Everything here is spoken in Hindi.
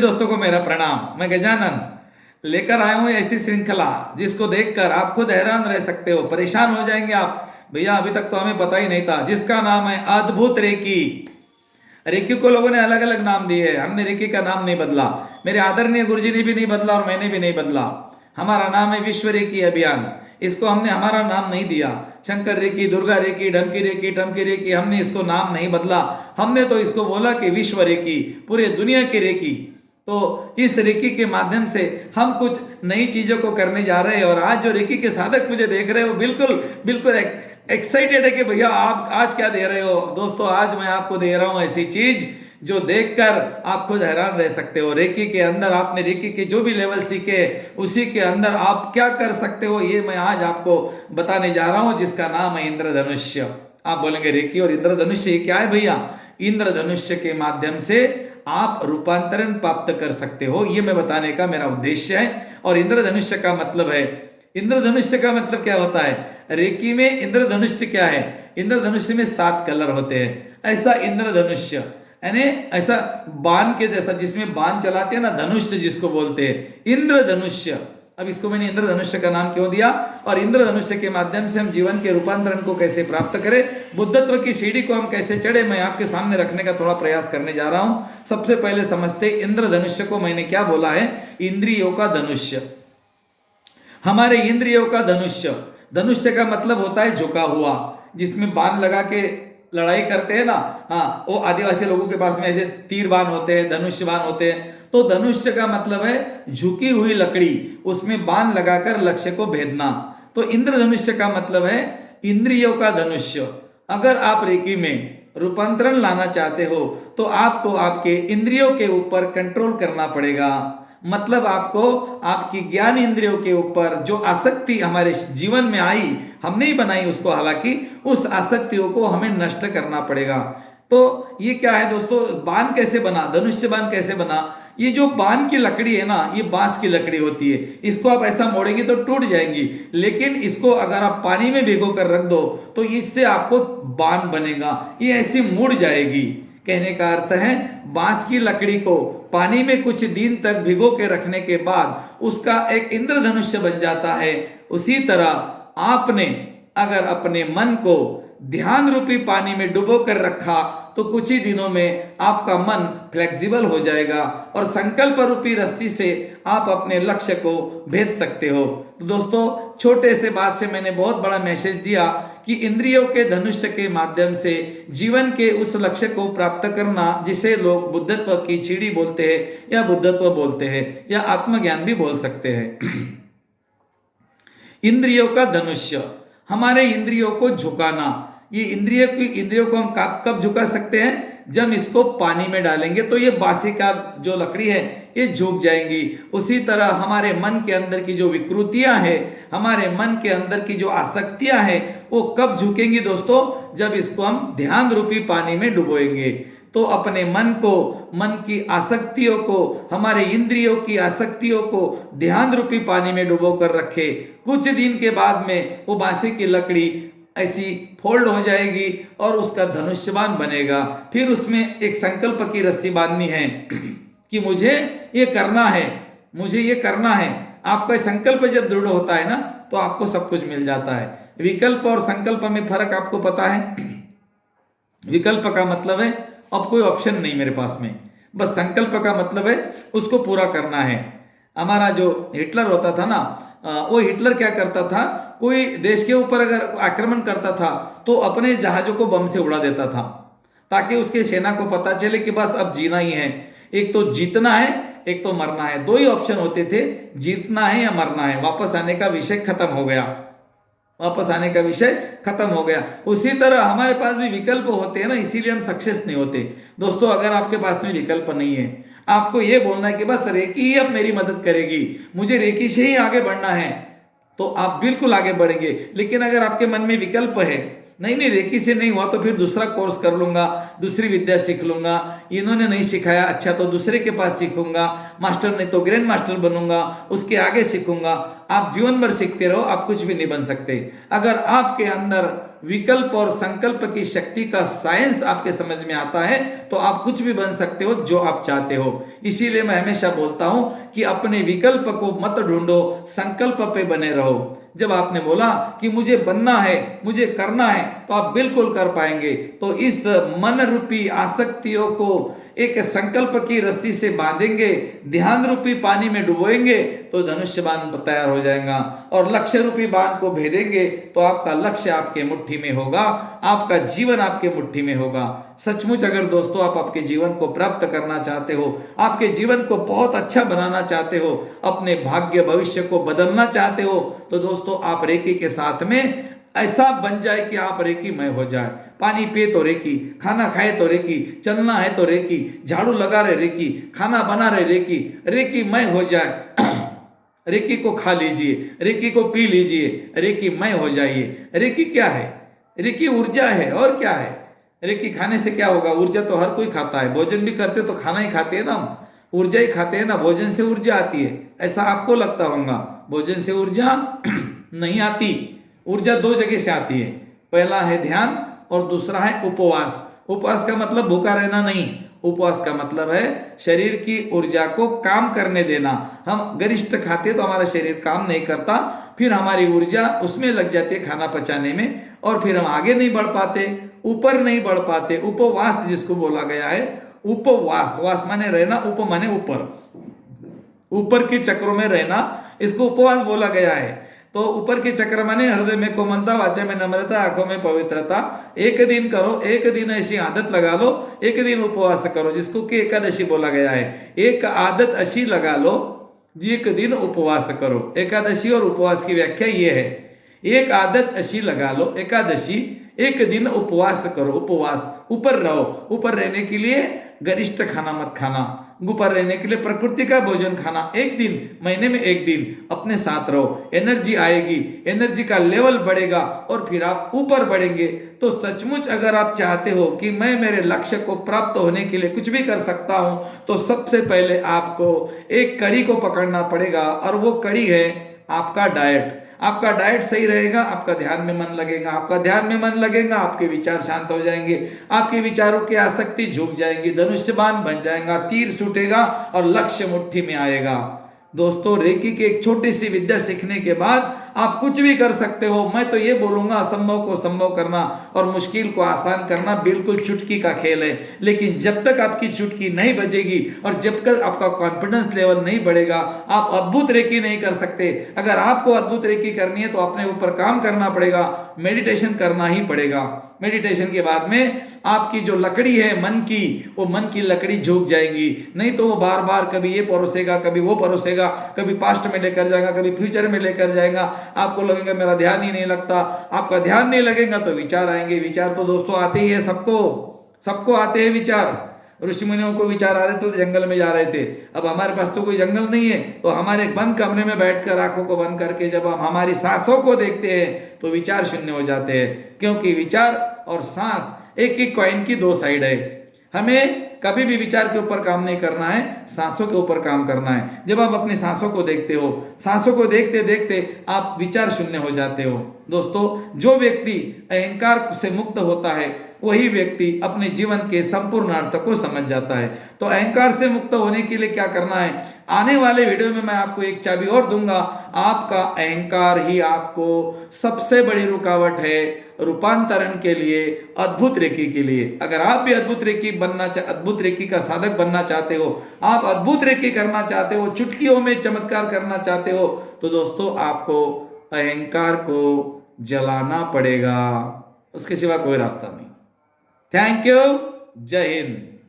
सभी दोस्तों को मेरा प्रणाम। मैं गजानन लेकर आया हूं ऐसी श्रृंखला जिसको देखकर आप खुद हैरान रह सकते हो, परेशान हो जाएंगे आप। भैया अभी तक तो हमें पता ही नहीं था, जिसका नाम है अद्भुत रेकी। रेकी को लोगों ने अलग अलग नाम दिए हैं, हमने रेकी का नाम नहीं बदला। मेरे आदरणीय गुरुजी ने भी नहीं बदला और मैंने भी नहीं बदला। हमारा नाम है विश्व रेकी अभियान। इसको हमने हमारा नाम नहीं दिया। शंकर रेकी, दुर्गा रेकी, ढमकी रेकी, टमकी रेकी, हमने इसको नाम नहीं बदला। हमने तो इसको बोला कि विश्व रेकी, पूरे दुनिया की रेकी। तो इस रेकी के माध्यम से हम कुछ नई चीजों को करने जा रहे हैं। और आज जो रेकी के साधक मुझे देख रहे हो, बिल्कुल बिल्कुल एक्साइटेड है कि भैया आप आज क्या दे रहे हो। दोस्तों आज मैं आपको दे रहा हूं ऐसी चीज जो देखकर आप खुद हैरान रह सकते हो। रेकी के अंदर आपने रेकी के जो भी लेवल सीखे उसी के अंदर आप क्या कर सकते हो, ये मैं आज आपको बताने जा रहा हूं, जिसका नाम है इंद्रधनुष्य। आप बोलेंगे रेकी और इंद्रधनुष्य ये क्या है भैया? इंद्रधनुष्य के माध्यम से आप रूपांतरण प्राप्त कर सकते हो, ये मैं बताने का मेरा उद्देश्य है। और इंद्रधनुष्य का मतलब है, इंद्रधनुष्य का मतलब क्या होता है? रेकी में इंद्रधनुष्य क्या है? इंद्रधनुष्य में 7 कलर होते हैं। ऐसा इंद्रधनुष्य यानी ऐसा बाण के जैसा, जिसमें बाण चलाते हैं ना, धनुष्य जिसको बोलते हैं, इंद्रधनुष्य। अब इसको मैंने इंद्रधनुष्य का नाम क्यों दिया, और इंद्रधनुष्य के माध्यम से हम जीवन के रूपांतरण को कैसे प्राप्त करें, बुद्धत्व की सीढ़ी को हम कैसे चढ़े, मैं आपके सामने रखने का थोड़ा प्रयास करने जा रहा हूं। सबसे पहले समझते इंद्रधनुष्य को मैंने क्या बोला है। इंद्रियों का धनुष्य, हमारे इंद्रियों का धनुष्य। धनुष्य का मतलब होता है झुका हुआ, जिसमें बाण लगा के लड़ाई करते हैं ना। हाँ, वो आदिवासी लोगों के पास में ऐसे तीर बाण होते हैं, धनुष्य बाण होते हैं। तो धनुष्य का मतलब है झुकी हुई लकड़ी, उसमें बाण लगाकर लक्ष्य को भेदना। तो इंद्रधनुष्य का मतलब है इंद्रियों का धनुष्य। अगर आप रेकी में रूपांतरण लाना चाहते हो तो आपको आपके इंद्रियों के ऊपर कंट्रोल करना पड़ेगा। मतलब आपको आपकी ज्ञान इंद्रियों के ऊपर जो आसक्ति हमारे जीवन में आई, हमने ही बनाई उसको, हालांकि उस आसक्तियों को हमें नष्ट करना पड़ेगा। तो ये क्या है दोस्तों, बाण कैसे बना, धनुष्य बाण कैसे बना? ये जो बाण की लकड़ी है ना, ये बांस की लकड़ी होती है। इसको आप ऐसा मोड़ेंगे तो टूट जाएंगी, लेकिन इसको अगर आप पानी में भिगो कर रख दो तो इससे आपको बाण बनेगा, ये ऐसी मुड़ जाएगी। कहने का अर्थ है बांस की लकड़ी को पानी में कुछ दिन तक भिगो के रखने के बाद उसका एक इंद्रधनुष्य बन जाता है। उसी तरह आपने अगर अपने मन को ध्यान रूपी पानी में डुबो कर रखा तो कुछ ही दिनों में आपका मन फ्लेक्सिबल हो जाएगा और संकल्प रूपी रस्सी से आप अपने लक्ष्य को भेद सकते हो। तो दोस्तों छोटे से बात से मैंने बहुत बड़ा मैसेज दिया कि इंद्रियों के धनुष्य के माध्यम से जीवन के उस लक्ष्य को प्राप्त करना, जिसे लोग बुद्धत्व की सीढ़ी बोलते हैं या बुद्धत्व बोलते हैं या आत्मज्ञान भी बोल सकते हैं। इंद्रियों का धनुष्य, हमारे इंद्रियों को झुकाना। ये इंद्रियों को हम कब झुका सकते हैं? जब इसको पानी में डालेंगे तो ये बांसी का जो लकड़ी है ये झुक जाएंगी। उसी तरह हमारे मन के अंदर की जो विकृतियां हैं, हमारे मन के अंदर की जो आसक्तियां हैं, वो कब झुकेंगी दोस्तों? जब इसको हम ध्यान रूपी पानी में डुबोएंगे। तो अपने मन को, मन की आसक्तियों को, हमारे इंद्रियों की आसक्तियों को ध्यान रूपी पानी में डुबो कर रखे। कुछ दिन के बाद में वो बांसी की लकड़ी ऐसी फोल्ड हो जाएगी और उसका धनुष्यबाण बनेगा। फिर उसमें एक संकल्प की रस्सी बांधनी है कि मुझे ये करना है, मुझे ये करना है। आपका संकल्प जब दृढ़ होता है ना तो आपको सब कुछ मिल जाता है। विकल्प और संकल्प में फर्क आपको पता है? विकल्प का मतलब है अब कोई ऑप्शन नहीं मेरे पास में, बस संकल्प का मतलब है उसको पूरा करना है। हमारा जो हिटलर होता था ना, वो हिटलर क्या करता था, कोई देश के ऊपर अगर आक्रमण करता था तो अपने जहाजों को बम से उड़ा देता था, ताकि उसके सेना को पता चले कि बस अब जीना ही है। एक तो जीतना है, एक तो मरना है। 2 ही ऑप्शन होते थे, जीतना है या मरना है। वापस आने का विषय खत्म हो गया, वापस आने का विषय खत्म हो गया। उसी तरह हमारे पास भी विकल्प होते हैं ना, इसीलिए हम सक्सेस नहीं होते। दोस्तों अगर आपके पास में विकल्प नहीं है, आपको ये बोलना है कि बस रेकी ही अब मेरी मदद करेगी, मुझे रेकी से ही आगे बढ़ना है, तो आप बिल्कुल आगे बढ़ेंगे। लेकिन अगर आपके मन में विकल्प है, नहीं रेकी से नहीं हुआ तो फिर दूसरा कोर्स कर लूंगा, दूसरी विद्या सीख लूंगा, इन्होंने नहीं सिखाया अच्छा तो दूसरे के पास सीखूंगा, मास्टर नहीं तो ग्रैंड मास्टर बनूंगा, उसके आगे सीखूंगा। आप जीवन भर सीखते रहो, आप कुछ भी नहीं बन सकते। अगर आपके अंदर विकल्प और संकल्प की शक्ति का साइंस आपके समझ में आता है तो आप कुछ भी बन सकते हो जो आप चाहते हो। इसीलिए मैं हमेशा बोलता हूं कि अपने विकल्प को मत ढूंढो, संकल्प पे बने रहो। जब आपने बोला कि मुझे बनना है, मुझे करना है, तो आप बिल्कुल कर पाएंगे। तो इस मन रूपी आसक्तियों को एक संकल्प की रस्सी से बांधेंगे, ध्यान रूपी पानी में डुबोएंगे तो धनुष्य बाण तैयार हो जाएगा, और लक्ष्य रूपी बाण को भेदेंगे तो आपका लक्ष्य आपके मुट्ठी में होगा, आपका जीवन आपके मुट्ठी में होगा। सचमुच अगर दोस्तों आप आपके जीवन को प्राप्त करना चाहते हो, आपके जीवन को बहुत अच्छा बनाना चाहते हो, अपने भाग्य भविष्य को बदलना चाहते हो, तो दोस्तों आप रेकी के साथ में ऐसा बन जाए कि आप रेकी मय हो जाए। पानी पिए तो रेकी, खाना खाए तो रेकी, चलना है तो रेकी, झाड़ू लगा रहे रेकी, खाना बना रहे रेकी, रेकी मय हो जाए। रेकी को खा लीजिए, रेकी को पी लीजिए, रेकी मय हो जाइए। रेकी क्या है? रेकी ऊर्जा है, और क्या है? रेकी खाने से क्या होगा? ऊर्जा तो हर कोई खाता है, भोजन भी करते तो खाना ही खाते हैं ना हम, ऊर्जा ही खाते हैं ना, भोजन से ऊर्जा आती है, ऐसा आपको लगता होगा। भोजन से ऊर्जा नहीं आती। ऊर्जा दो जगह से आती है, पहला है ध्यान और दूसरा है उपवास। उपवास का मतलब भूखा रहना नहीं, उपवास का मतलब है शरीर की ऊर्जा को काम करने देना। हम गरिष्ठ खाते तो हमारा शरीर काम नहीं करता, फिर हमारी ऊर्जा उसमें लग जाती है खाना पचाने में, और फिर हम आगे नहीं बढ़ पाते, ऊपर नहीं बढ़ पाते। उपवास जिसको बोला गया है, उपवास, वास माने रहना, उप माने ऊपर, ऊपर के चक्रों में रहना, इसको उपवास बोला गया है। तो ऊपर के चक्र माने हृदय में कोमलता, वाचा में नम्रता, आंखों में पवित्रता। एक दिन करो, एक दिन ऐसी आदत लगा लो, एक दिन उपवास करो, जिसको कि एकादशी बोला गया है। एक आदत ऐसी लगा लो, एक दिन उपवास करो। एकादशी और उपवास की व्याख्या ये है, एक आदत ऐसी लगा लो, एकादशी, एक दिन उपवास करो। उपवास, ऊपर रहो। ऊपर रहने के लिए गरिष्ठ खाना मत खाना, ऊपर रहने के लिए प्रकृति का भोजन खाना। एक दिन, महीने में एक दिन अपने साथ रहो, एनर्जी आएगी, एनर्जी का लेवल बढ़ेगा और फिर आप ऊपर बढ़ेंगे। तो सचमुच अगर आप चाहते हो कि मैं मेरे लक्ष्य को प्राप्त होने के लिए कुछ भी कर सकता हूं, तो सबसे पहले आपको एक कड़ी को पकड़ना पड़ेगा, और वो कड़ी है आपका डाइट। आपका डाइट सही रहेगा, आपका ध्यान में मन लगेगा, आपका ध्यान में मन लगेगा, आपके विचार शांत हो जाएंगे, आपके विचारों की आसक्ति झुक जाएंगी, धनुष्य बाण बन जाएगा, तीर छूटेगा और लक्ष्य मुट्ठी में आएगा। दोस्तों, रेकी की एक छोटी सी विद्या सीखने के बाद आप कुछ भी कर सकते हो। मैं तो ये बोलूंगा, असंभव को संभव करना और मुश्किल को आसान करना बिल्कुल चुटकी का खेल है। लेकिन जब तक आपकी चुटकी नहीं बजेगी और जब तक आपका कॉन्फिडेंस लेवल नहीं बढ़ेगा, आप अद्भुत रेकी नहीं कर सकते। अगर आपको अद्भुत रेकी करनी है तो अपने ऊपर काम करना पड़ेगा, मेडिटेशन करना ही पड़ेगा। मेडिटेशन के बाद में आपकी जो लकड़ी है मन की, वो मन की लकड़ी झुक जाएगी। नहीं तो वो बार बार कभी ये परोसेगा, कभी वो परोसेगा, कभी पास्ट में लेकर जाएगा, कभी फ्यूचर में लेकर जाएगा। आपको लगेगा मेरा ध्यान ही नहीं लगता। आपका ध्यान नहीं लगेगा तो विचार आएंगे। विचार तो दोस्तों आते ही है, सबको आते हैं विचार। ऋषि मुनियों को विचार आ रहे थे तो जंगल में जा रहे थे। अब हमारे पास तो कोई जंगल नहीं है, तो हमारे बंद कमरे में बैठकर आंखों को बंद करके जब हम हमारी सांसों को देखते हैं तो विचार शून्य हो जाते हैं। क्योंकि विचार और सांस एक ही कॉइन की दो साइड है। हमें कभी भी विचार के ऊपर काम नहीं करना है, सांसों के ऊपर काम करना है। जब आप अपनी सांसों को देखते हो, सांसों को देखते देखते आप विचार शून्य हो जाते हो। दोस्तों, जो व्यक्ति अहंकार से मुक्त होता है वही व्यक्ति अपने जीवन के संपूर्ण अर्थ को समझ जाता है। तो अहंकार से मुक्त होने के लिए क्या करना है, आने वाले वीडियो में मैं आपको एक चाबी और दूंगा। आपका अहंकार ही आपको सबसे बड़ी रुकावट है रूपांतरण के लिए, अद्भुत रेकी के लिए। अगर आप भी अद्भुत रेकी का साधक बनना चाहते हो, आप अद्भुत रेकी करना चाहते हो, चुटकियों में चमत्कार करना चाहते हो, तो दोस्तों आपको अहंकार को जलाना पड़ेगा, उसके सिवा कोई रास्ता नहीं। Thank you. जय हिंद।